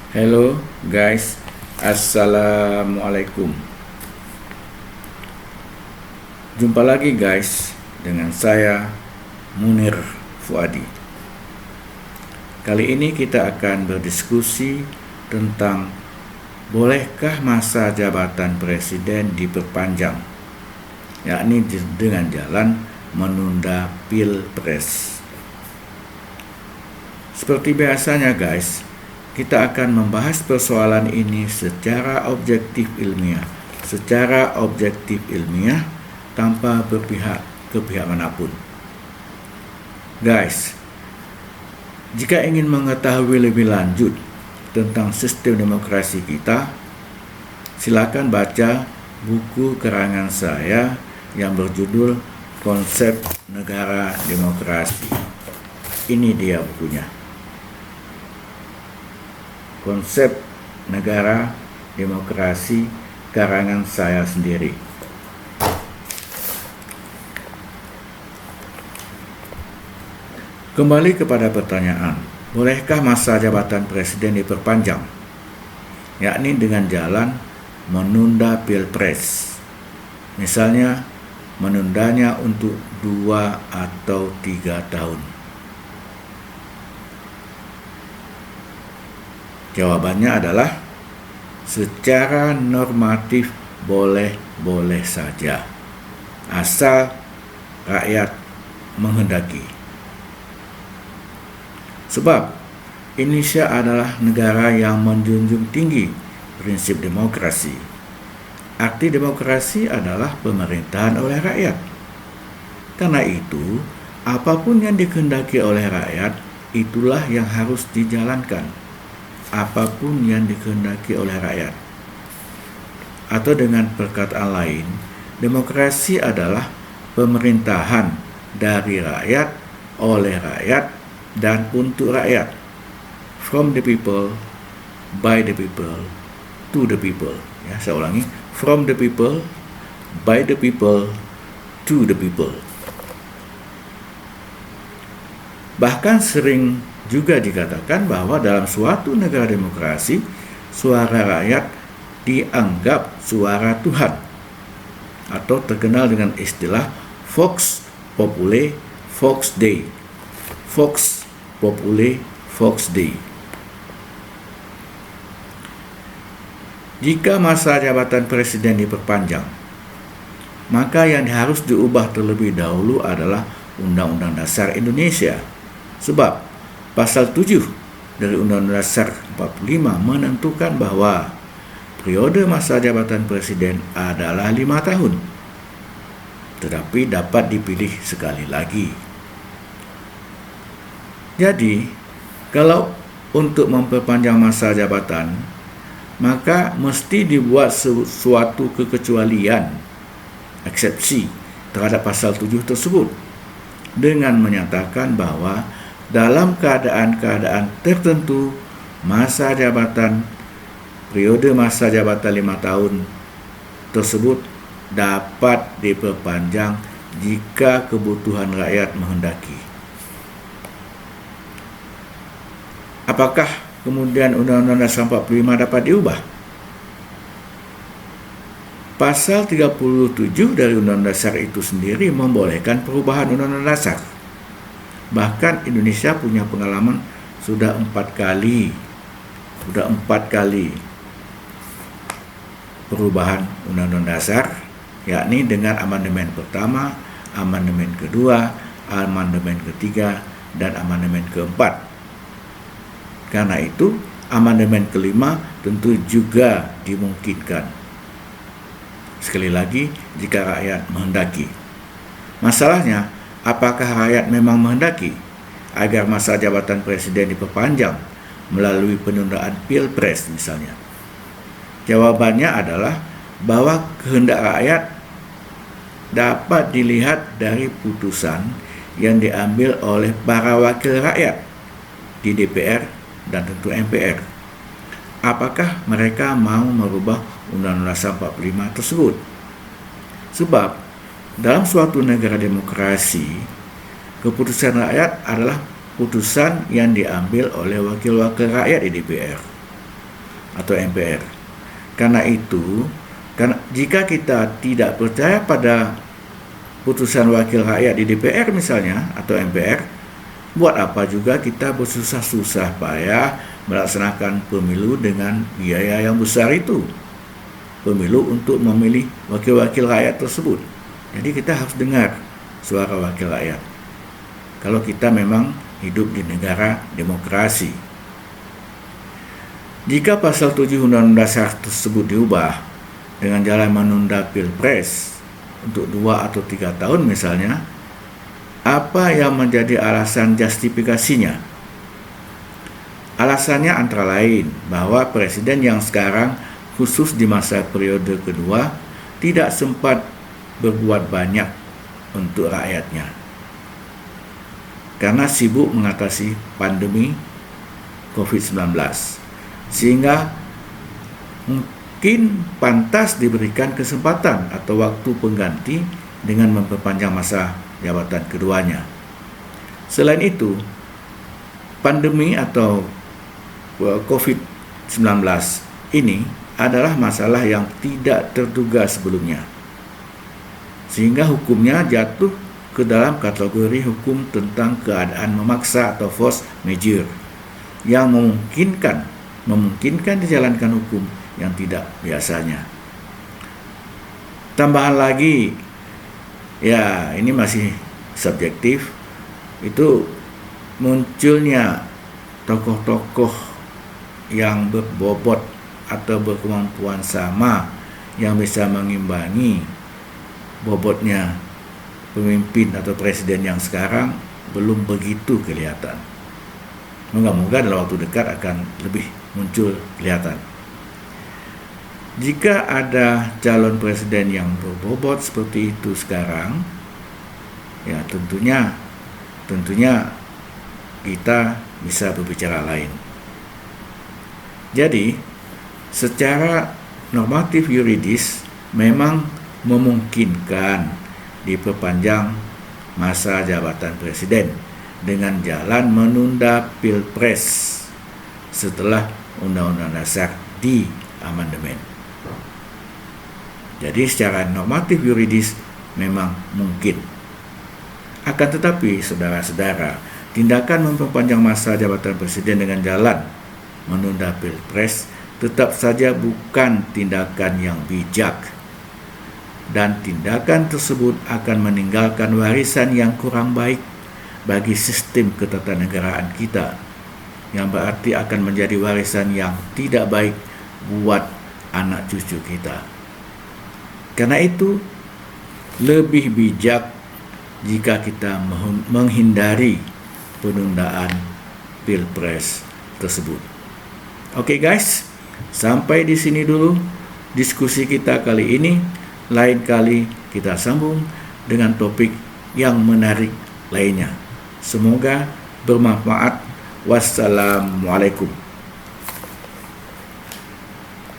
Hello guys, Assalamualaikum. Jumpa lagi guys dengan saya Munir Fuadi. Kali ini kita akan berdiskusi tentang bolehkah masa jabatan presiden diperpanjang, yakni dengan jalan menunda pilpres. Seperti biasanya guys, kita akan membahas persoalan ini secara objektif ilmiah tanpa berpihak ke pihak manapun. Guys, jika ingin mengetahui lebih lanjut tentang sistem demokrasi kita, silakan baca buku karangan saya yang berjudul Konsep Negara Demokrasi. Ini dia bukunya. Konsep Negara Demokrasi karangan saya sendiri. Kembali kepada pertanyaan, bolehkah masa jabatan presiden diperpanjang? Yakni dengan jalan menunda pilpres. Misalnya, menundanya untuk 2 atau 3 tahun. Jawabannya adalah secara normatif boleh-boleh saja, asal rakyat menghendaki. Sebab Indonesia adalah negara yang menjunjung tinggi prinsip demokrasi. Arti demokrasi adalah pemerintahan oleh rakyat. Karena itu, apapun yang dikehendaki oleh rakyat, itulah yang harus dijalankan. Apapun yang dikehendaki oleh rakyat. Atau dengan perkataan lain, demokrasi adalah pemerintahan dari rakyat, oleh rakyat, dan untuk rakyat. From the people, by the people, to the people. Ya, saya ulangi. From the people, by the people, to the people. Bahkan sering juga dikatakan bahwa dalam suatu negara demokrasi, suara rakyat dianggap suara Tuhan, atau terkenal dengan istilah Vox Populi Vox Dei. Vox Populi Vox Dei. Jika masa jabatan presiden diperpanjang, maka yang harus diubah terlebih dahulu adalah Undang-Undang Dasar Indonesia. Sebab Pasal 7 dari Undang-Undang Dasar 45 menentukan bahwa periode masa jabatan presiden adalah 5 tahun, tetapi dapat dipilih sekali lagi. Jadi, kalau untuk memperpanjang masa jabatan, maka mesti dibuat suatu kekecualian, eksepsi terhadap pasal 7 tersebut, dengan menyatakan bahwa dalam keadaan-keadaan tertentu, periode masa jabatan 5 tahun tersebut dapat diperpanjang jika kebutuhan rakyat menghendaki. Apakah kemudian Undang-Undang Dasar 45 dapat diubah? Pasal 37 dari Undang-Undang Dasar itu sendiri membolehkan perubahan Undang-Undang Dasar. Bahkan Indonesia punya pengalaman sudah 4 kali perubahan Undang-Undang Dasar, yakni dengan amandemen pertama, amandemen kedua, amandemen ketiga, dan amandemen keempat. Karena itu, amandemen kelima tentu juga dimungkinkan. Sekali lagi, jika rakyat menghendaki. Masalahnya, apakah rakyat memang menghendaki agar masa jabatan presiden diperpanjang melalui penundaan pilpres misalnya? Jawabannya adalah bahwa kehendak rakyat dapat dilihat dari putusan yang diambil oleh para wakil rakyat di DPR dan tentu MPR. Apakah mereka mau merubah Undang-Undang Dasar 45 tersebut? Sebab dalam suatu negara demokrasi, keputusan rakyat adalah putusan yang diambil oleh wakil-wakil rakyat di DPR. atau MPR. Karena itu, jika kita tidak percaya pada putusan wakil rakyat di DPR misalnya atau MPR, buat apa juga kita bersusah-susah payah melaksanakan pemilu dengan biaya yang besar itu, pemilu untuk memilih wakil-wakil rakyat tersebut. Jadi kita harus dengar suara wakil rakyat kalau kita memang hidup di negara demokrasi. Jika pasal 7 Undang-Undang Dasar tersebut diubah dengan jalan menunda Pilpres untuk 2 atau 3 tahun misalnya, apa yang menjadi alasan justifikasinya? Alasannya antara lain bahwa presiden yang sekarang, khusus di masa periode kedua, tidak sempat berbuat banyak untuk rakyatnya karena sibuk mengatasi pandemi COVID-19, sehingga mungkin pantas diberikan kesempatan atau waktu pengganti dengan memperpanjang masa jabatan keduanya. Selain itu, pandemi atau COVID-19 ini adalah masalah yang tidak terduga sebelumnya, sehingga hukumnya jatuh ke dalam kategori hukum tentang keadaan memaksa atau force majeure yang memungkinkan dijalankan hukum yang tidak biasanya. Tambahan lagi, ya ini masih subjektif, itu munculnya tokoh-tokoh yang berbobot atau berkemampuan sama yang bisa mengimbangi bobotnya pemimpin atau presiden yang sekarang belum begitu kelihatan. Moga-moga dalam waktu dekat akan lebih muncul kelihatan. Jika ada calon presiden yang berbobot seperti itu sekarang, ya tentunya kita bisa berbicara lain. Jadi, secara normatif yuridis memang memungkinkan diperpanjang masa jabatan presiden dengan jalan menunda Pilpres setelah Undang-Undang Dasar diamandemen. Jadi secara normatif yuridis memang mungkin. Akan tetapi, saudara-saudara, tindakan memperpanjang masa jabatan presiden dengan jalan menunda Pilpres tetap saja bukan tindakan yang bijak. Dan tindakan tersebut akan meninggalkan warisan yang kurang baik bagi sistem ketatanegaraan kita, yang berarti akan menjadi warisan yang tidak baik buat anak cucu kita. Karena itu, lebih bijak jika kita menghindari penundaan Pilpres tersebut. Oke guys, sampai di sini dulu diskusi kita kali ini. Lain kali kita sambung dengan topik yang menarik lainnya. Semoga bermanfaat. Wassalamualaikum.